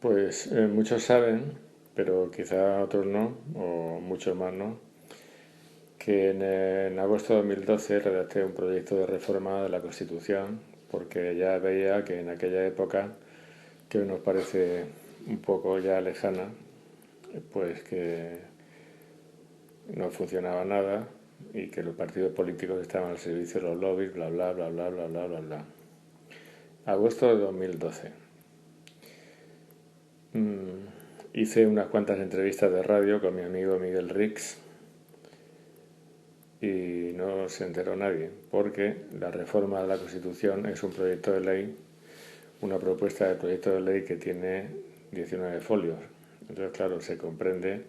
Pues muchos saben, pero quizá otros no, o muchos más no, que en agosto de 2012 redacté un proyecto de reforma de la Constitución porque ya veía que en aquella época, que nos parece un poco ya lejana, pues que no funcionaba nada y que los partidos políticos estaban al servicio de los lobbies, bla, bla, bla, bla, bla, bla, bla, bla. Agosto de 2012. Hice unas cuantas entrevistas de radio con mi amigo Miguel Rix y no se enteró nadie, porque la reforma de la Constitución es un proyecto de ley, una propuesta de proyecto de ley que tiene 19 folios. Entonces, claro, se comprende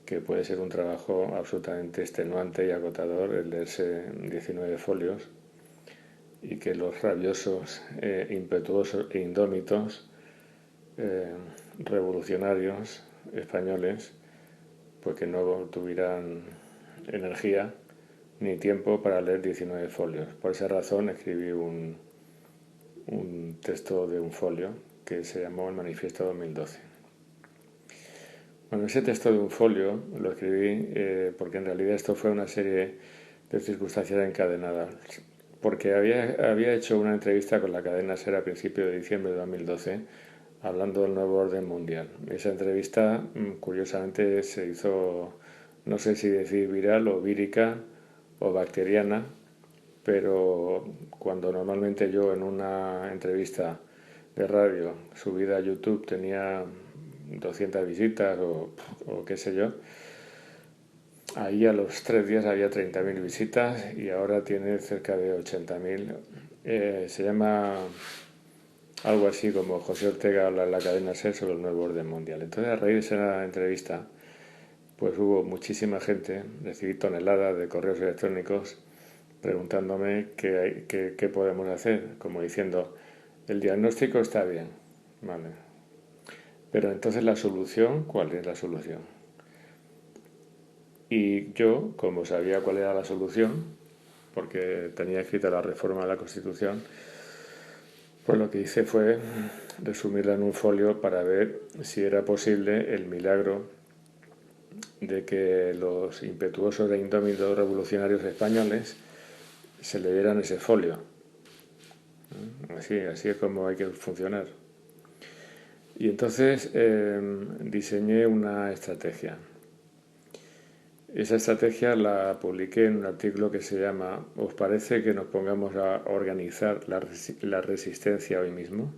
que puede ser un trabajo absolutamente extenuante y agotador el leerse 19 folios y que los rabiosos, impetuosos e indómitos revolucionarios españoles pues que no tuvieran energía ni tiempo para leer 19 folios. Por esa razón escribí un texto de un folio que se llamó el Manifiesto 2012. Bueno, ese texto de un folio lo escribí porque en realidad esto fue una serie de circunstancias encadenadas. Porque había hecho una entrevista con la cadena SER a principios de diciembre de 2012 hablando del nuevo orden mundial. Esa entrevista, curiosamente, se hizo, no sé si decir viral o vírica o bacteriana, pero cuando normalmente yo en una entrevista de radio subida a YouTube tenía 200 visitas o qué sé yo, ahí a los 3 días había 30.000 visitas y ahora tiene cerca de 80.000. Se llama algo así como José Ortega habla en la cadena SER sobre el nuevo orden mundial. Entonces, a raíz de esa entrevista, pues hubo muchísima gente, recibí toneladas de correos electrónicos preguntándome qué podemos hacer, como diciendo, el diagnóstico está bien, vale, pero entonces la solución, ¿cuál es la solución? Y yo, como sabía cuál era la solución, porque tenía escrita la reforma de la Constitución, pues lo que hice fue resumirla en un folio para ver si era posible el milagro de que los impetuosos e indómitos revolucionarios españoles se leyeran ese folio. Así es como hay que funcionar. Y entonces diseñé una estrategia. Esa estrategia la publiqué en un artículo que se llama ¿Os parece que nos pongamos a organizar la resistencia hoy mismo?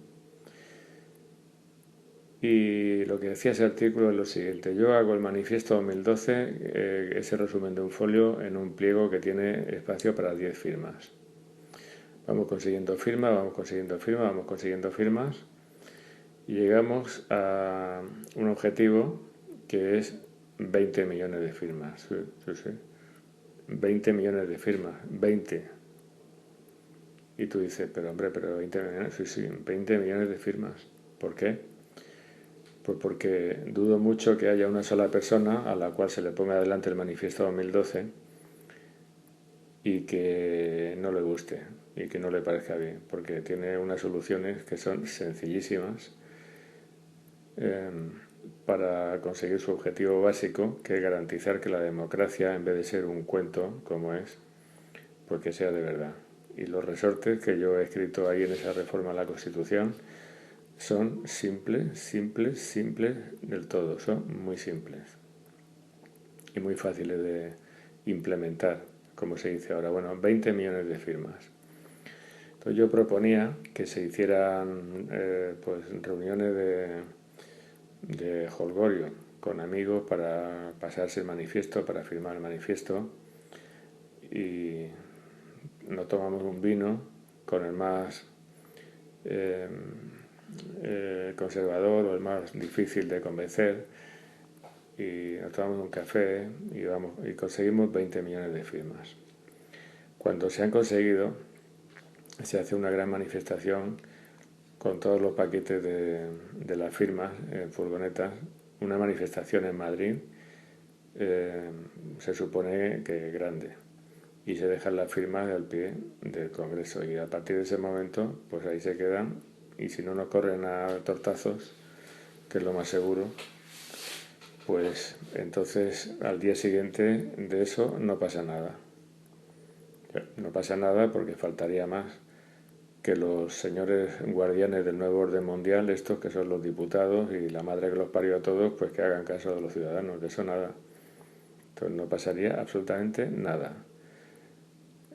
Y lo que decía ese artículo es lo siguiente. Yo hago el manifiesto 2012, ese resumen de un folio, en un pliego que tiene espacio para 10 firmas. Vamos consiguiendo firmas, vamos consiguiendo firmas, vamos consiguiendo firmas y llegamos a un objetivo que es 20 millones de firmas. Sí, sí, sí. 20 millones de firmas, 20. Y tú dices, pero hombre, pero 20 millones, sí, sí, 20 millones de firmas. ¿Por qué? Pues porque dudo mucho que haya una sola persona a la cual se le ponga adelante el manifiesto 2012 y que no le guste y que no le parezca bien, porque tiene unas soluciones que son sencillísimas eh, para conseguir su objetivo básico, que es garantizar que la democracia, en vez de ser un cuento como es, pues que sea de verdad. Y los resortes que yo he escrito ahí en esa reforma a la Constitución son simples del todo, son muy simples y muy fáciles de implementar, como se dice ahora. Bueno, 20 millones de firmas. Entonces yo proponía que se hicieran pues reuniones de jolgorio con amigos para pasarse el manifiesto, para firmar el manifiesto y nos tomamos un vino con el más conservador o el más difícil de convencer y nos tomamos un café y conseguimos 20 millones de firmas. Cuando se han conseguido, se hace una gran manifestación con todos los paquetes de las firmas en furgonetas, una manifestación en Madrid, se supone que grande, y se dejan las firmas al pie del Congreso y a partir de ese momento pues ahí se quedan y si no nos corren a tortazos que es lo más seguro, pues entonces al día siguiente de eso no pasa nada. No pasa nada porque faltaría más que los señores guardianes del nuevo orden mundial, estos que son los diputados y la madre que los parió a todos, pues que hagan caso de los ciudadanos. De eso nada. Entonces no pasaría absolutamente nada.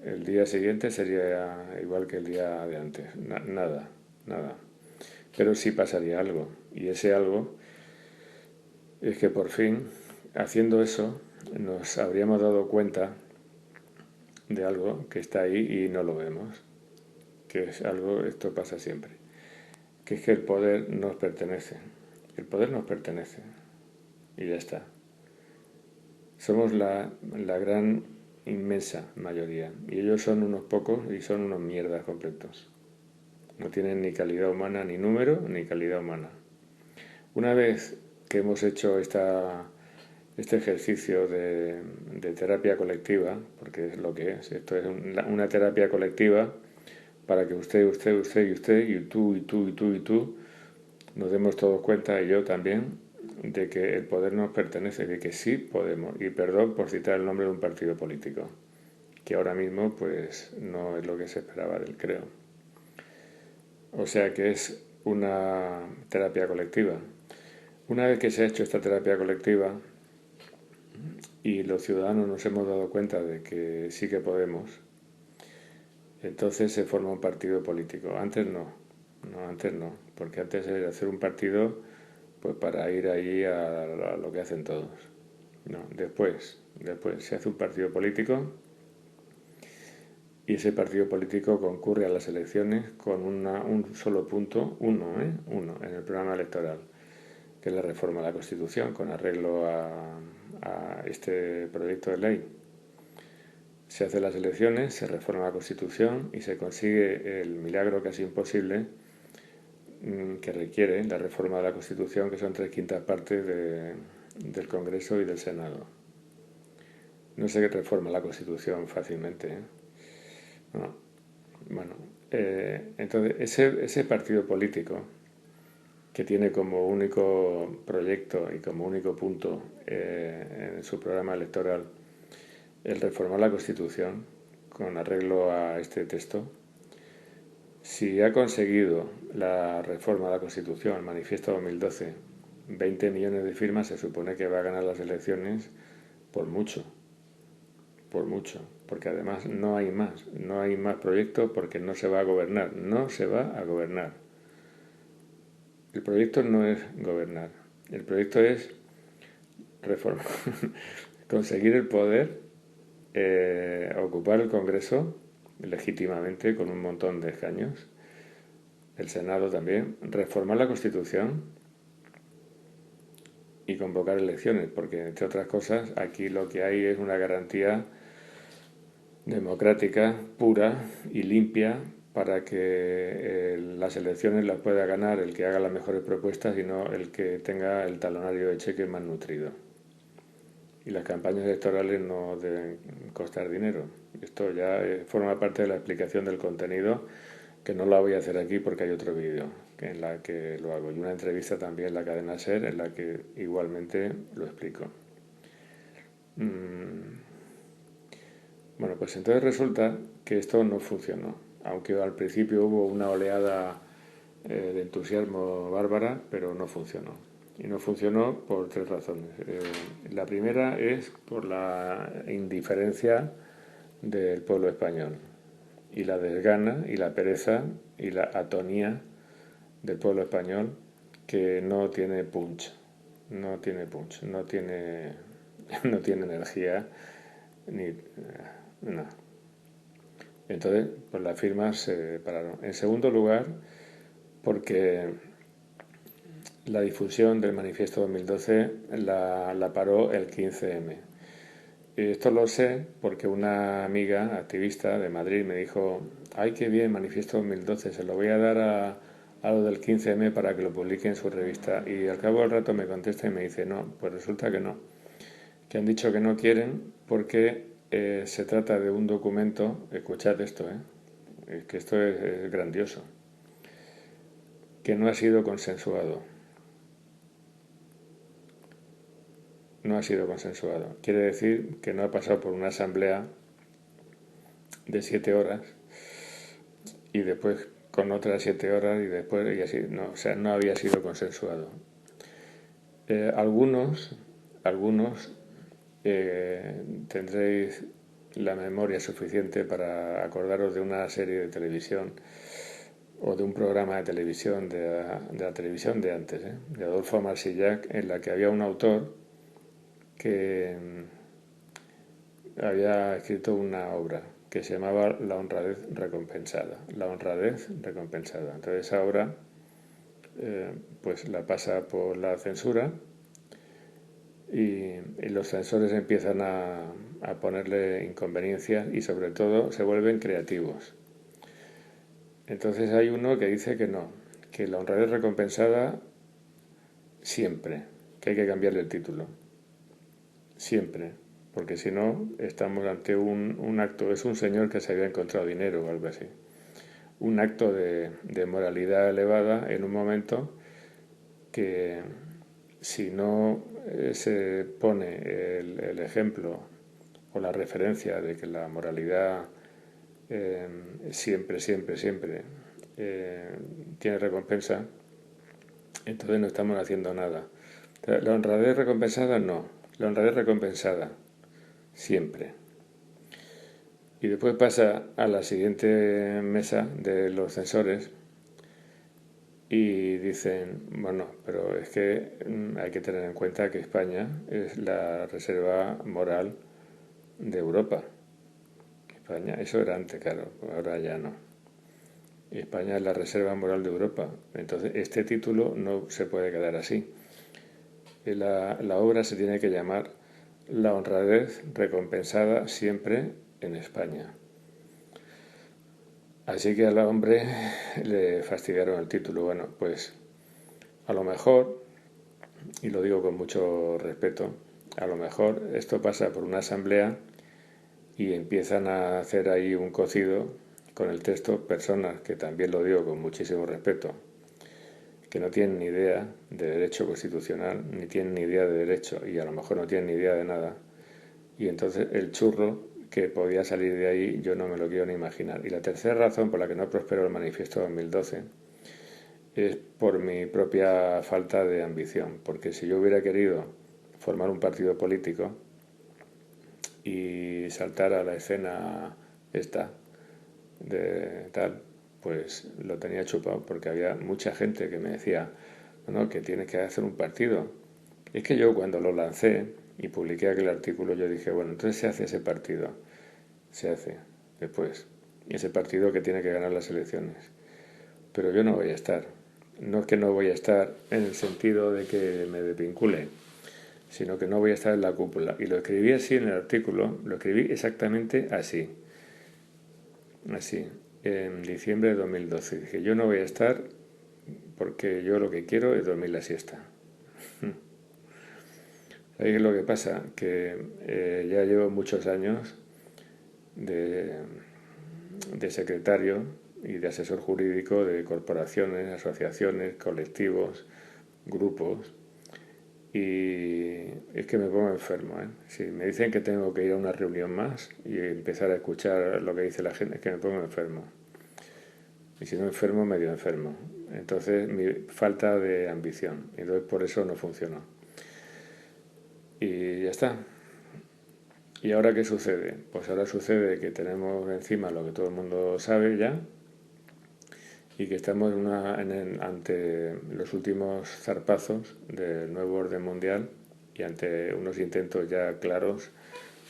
El día siguiente sería igual que el día de antes. Nada, nada. Pero sí pasaría algo. Y ese algo es que por fin, haciendo eso, nos habríamos dado cuenta de algo que está ahí y no lo vemos. Que es algo, esto pasa siempre. Que es que el poder nos pertenece. El poder nos pertenece. Y ya está. Somos la gran, inmensa mayoría. Y ellos son unos pocos y son unos mierdas completos. No tienen ni calidad humana, ni número, ni calidad humana. Una vez que hemos hecho este ejercicio de terapia colectiva, porque es lo que es, esto es una terapia colectiva para que usted y tú, y tú, y tú, y tú, nos demos todos cuenta, y yo también, de que el poder nos pertenece, de que sí podemos. Y perdón por citar el nombre de un partido político, que ahora mismo pues no es lo que se esperaba del, creo. O sea que es una terapia colectiva. Una vez que se ha hecho esta terapia colectiva y los ciudadanos nos hemos dado cuenta de que sí que podemos, entonces se forma un partido político. Antes no, porque antes era hacer un partido pues para ir ahí a lo que hacen todos. No, después se hace un partido político y ese partido político concurre a las elecciones con un solo punto, uno en el programa electoral, que es la reforma de la Constitución con arreglo a este proyecto de ley. Se hacen las elecciones, se reforma la Constitución y se consigue el milagro casi imposible que requiere la reforma de la Constitución, que son 3/5 partes del Congreso y del Senado. No se reforma la Constitución fácilmente, ¿eh? No. Bueno, entonces ese partido político que tiene como único proyecto y como único punto en su programa electoral el reformar la Constitución con arreglo a este texto, si ha conseguido la reforma de la Constitución, el Manifiesto 2012, 20 millones de firmas, se supone que va a ganar las elecciones por mucho, porque además no hay más proyectos porque no se va a gobernar, El proyecto no es gobernar, el proyecto es reformar, conseguir el poder, ocupar el Congreso legítimamente con un montón de escaños, el Senado también, reformar la Constitución y convocar elecciones, porque entre otras cosas aquí lo que hay es una garantía democrática, pura y limpia para que las elecciones las pueda ganar el que haga las mejores propuestas y no el que tenga el talonario de cheque más nutrido. Y las campañas electorales no deben costar dinero. Esto ya forma parte de la explicación del contenido, que no la voy a hacer aquí porque hay otro vídeo en la que lo hago y una entrevista también en la cadena SER en la que igualmente lo explico. Bueno, pues entonces resulta que esto no funcionó, aunque al principio hubo una oleada de entusiasmo bárbara, pero no funcionó. Y no funcionó por 3 razones. La primera es por la indiferencia del pueblo español y la desgana y la pereza y la atonía del pueblo español, que no tiene punch, no tiene energía ni nada. Entonces, pues las firmas se pararon. En segundo lugar, porque la difusión del Manifiesto 2012 la paró el 15M. Y esto lo sé porque una amiga activista de Madrid me dijo: ¡ay, qué bien, Manifiesto 2012! Se lo voy a dar a lo del 15M para que lo publique en su revista. Y al cabo del rato me contesta y me dice: no, pues resulta que no. Que han dicho que no quieren porque se trata de un documento, escuchad esto, es que esto es grandioso, que no ha sido consensuado. no ha sido consensuado. Quiere decir que no ha pasado por una asamblea de 7 horas y después con otras 7 horas y después y así. No, o sea, no había sido consensuado. Algunos tendréis la memoria suficiente para acordaros de una serie de televisión o de un programa de televisión de la televisión de antes, de Adolfo Marsillac, en la que había un autor que había escrito una obra que se llamaba La honradez recompensada. La honradez recompensada. Entonces esa obra pues la pasa por la censura y los censores empiezan a ponerle inconveniencias y sobre todo se vuelven creativos. Entonces hay uno que dice que no, que la honradez recompensada siempre, que hay que cambiarle el título. Siempre, porque si no estamos ante un acto, es un señor que se había encontrado dinero o algo así. Un acto de moralidad elevada en un momento que si no se pone el ejemplo o la referencia de que la moralidad siempre tiene recompensa, entonces no estamos haciendo nada. La honradez recompensada no, la honradez recompensada siempre. Y después pasa a la siguiente mesa de los censores y dicen, bueno, pero es que hay que tener en cuenta que España es la reserva moral de Europa. España, eso era antes, claro, ahora ya no. España es la reserva moral de Europa. Entonces, este título no se puede quedar así. La obra se tiene que llamar La honradez recompensada siempre en España. Así que al hombre le fastidiaron el título. Bueno, pues a lo mejor, y lo digo con mucho respeto, a lo mejor esto pasa por una asamblea y empiezan a hacer ahí un cocido con el texto personas, que también lo digo con muchísimo respeto, que no tienen ni idea de derecho constitucional, ni tienen ni idea de derecho y a lo mejor no tienen ni idea de nada. Y entonces el churro que podía salir de ahí yo no me lo quiero ni imaginar. Y la tercera razón por la que no prosperó el manifiesto 2012 es por mi propia falta de ambición, porque si yo hubiera querido formar un partido político y saltar a la escena esta de tal, pues lo tenía chupado, porque había mucha gente que me decía, no, que tienes que hacer un partido. Y es que yo cuando lo lancé y publiqué aquel artículo, yo dije, bueno, entonces se hace ese partido, se hace después, y ese partido que tiene que ganar las elecciones. Pero yo no voy a estar. No es que no voy a estar en el sentido de que me desvincule, sino que no voy a estar en la cúpula. Y lo escribí así en el artículo, lo escribí exactamente así, en diciembre de 2012. Dije, yo no voy a estar porque yo lo que quiero es dormir la siesta. ¿Sabéis lo que pasa? Que ya llevo muchos años de secretario y de asesor jurídico de corporaciones, asociaciones, colectivos, grupos, y es que me pongo enfermo. Si me dicen que tengo que ir a una reunión más y empezar a escuchar lo que dice la gente, es que me pongo enfermo. Y si no enfermo, medio enfermo. Entonces, mi falta de ambición. Entonces, por eso no funcionó. Y ya está. ¿Y ahora qué sucede? Pues ahora sucede que tenemos encima lo que todo el mundo sabe ya y que estamos ante los últimos zarpazos del nuevo orden mundial y ante unos intentos ya claros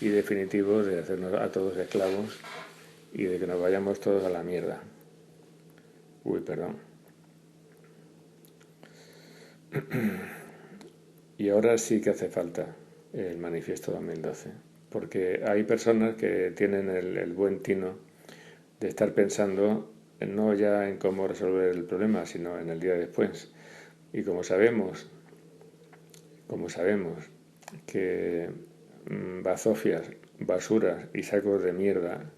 y definitivos de hacernos a todos esclavos y de que nos vayamos todos a la mierda. Uy, perdón. Y ahora sí que hace falta el manifiesto 2012, porque hay personas que tienen el buen tino de estar pensando no ya en cómo resolver el problema, sino en el día después. Y como sabemos que bazofias, basuras y sacos de mierda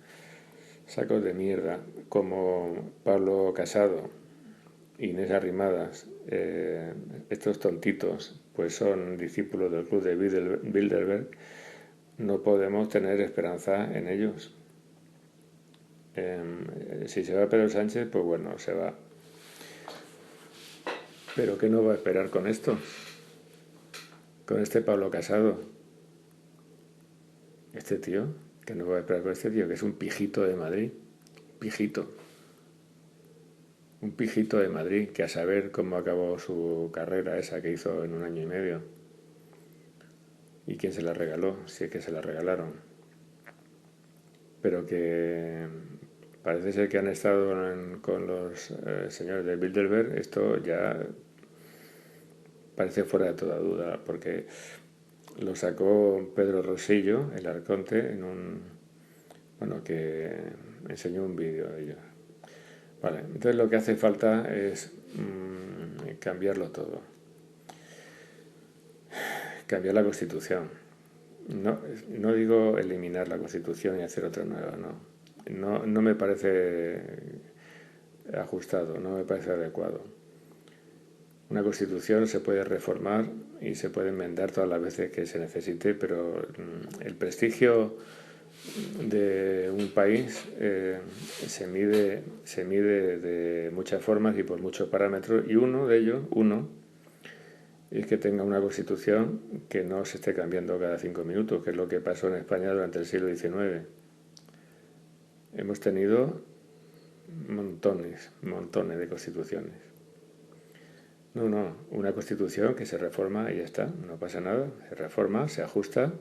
como Pablo Casado, Inés Arrimadas, estos tontitos pues son discípulos del club de Bilderberg, no podemos tener esperanza en ellos. Si se va Pedro Sánchez, pues bueno, se va. Pero ¿qué no va a esperar con esto? Con este Pablo Casado. Este tío, ¿qué no va a esperar con este tío? Que es un pijito de Madrid. Pijito. Un pijito de Madrid, que a saber cómo acabó su carrera esa que hizo en 1 año y medio. ¿Y quién se la regaló? Si es que se la regalaron. Pero que parece ser que han estado con los señores de Bilderberg. Esto ya parece fuera de toda duda, porque lo sacó Pedro Rosillo, el arconte, que enseñó un vídeo de ellos. Vale, entonces lo que hace falta es cambiarlo todo. Cambiar la Constitución. No digo eliminar la Constitución y hacer otra nueva, no. No me parece ajustado, no me parece adecuado. Una Constitución se puede reformar y se puede enmendar todas las veces que se necesite, pero el prestigio de un país se mide de muchas formas y por muchos parámetros, y uno de ellos, es que tenga una Constitución que no se esté cambiando cada 5 minutos, que es lo que pasó en España durante el siglo XIX. Hemos tenido montones de constituciones. No, una Constitución que se reforma y ya está, no pasa nada, se reforma, se ajusta,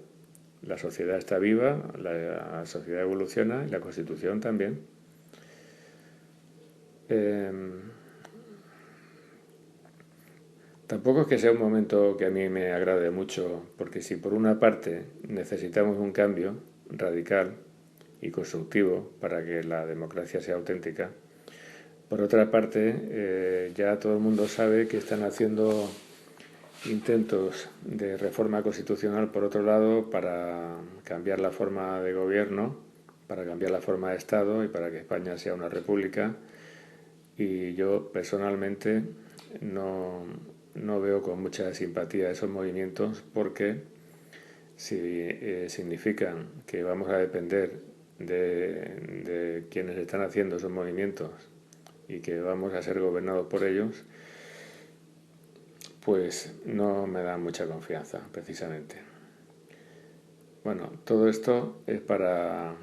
la sociedad está viva, la sociedad evoluciona y la Constitución también. Tampoco es que sea un momento que a mí me agrade mucho, porque si por una parte necesitamos un cambio radical y constructivo para que la democracia sea auténtica, por otra parte ya todo el mundo sabe que están haciendo intentos de reforma constitucional por otro lado para cambiar la forma de gobierno, para cambiar la forma de Estado y para que España sea una república. Y yo personalmente no veo con mucha simpatía esos movimientos, porque si significan que vamos a depender de quienes están haciendo esos movimientos y que vamos a ser gobernados por ellos, pues no me da mucha confianza, precisamente. Bueno, todo esto es para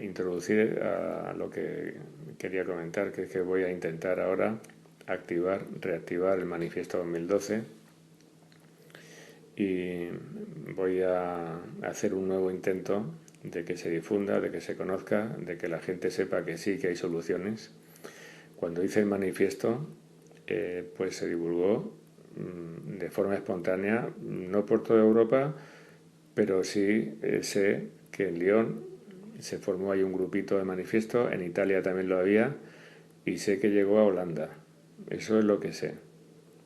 introducir a lo que quería comentar, que es que voy a intentar ahora reactivar el Manifiesto 2012 y voy a hacer un nuevo intento de que se difunda, de que se conozca, de que la gente sepa que sí, que hay soluciones. Cuando hice el manifiesto, pues se divulgó de forma espontánea, no por toda Europa, pero sí sé que en Lyon se formó ahí un grupito de manifiesto, en Italia también lo había, y sé que llegó a Holanda. Eso es lo que sé.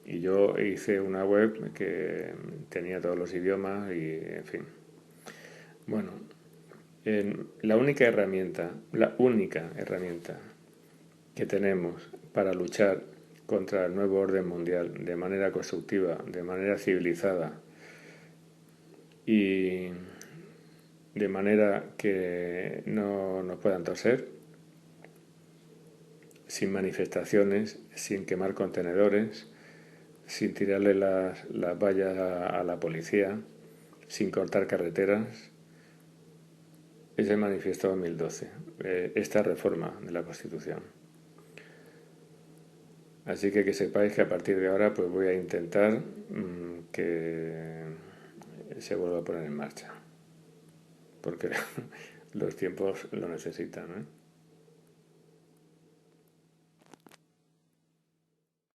Y yo hice una web que tenía todos los idiomas y, en fin. Bueno, la única herramienta que tenemos para luchar contra el nuevo orden mundial de manera constructiva, de manera civilizada y de manera que no nos puedan toser, sin manifestaciones, sin quemar contenedores, sin tirarle las vallas a la policía, sin cortar carreteras, es el Manifiesto 2012, esta reforma de la Constitución. Así que sepáis que a partir de ahora pues voy a intentar que se vuelva a poner en marcha, porque los tiempos lo necesitan, ¿eh?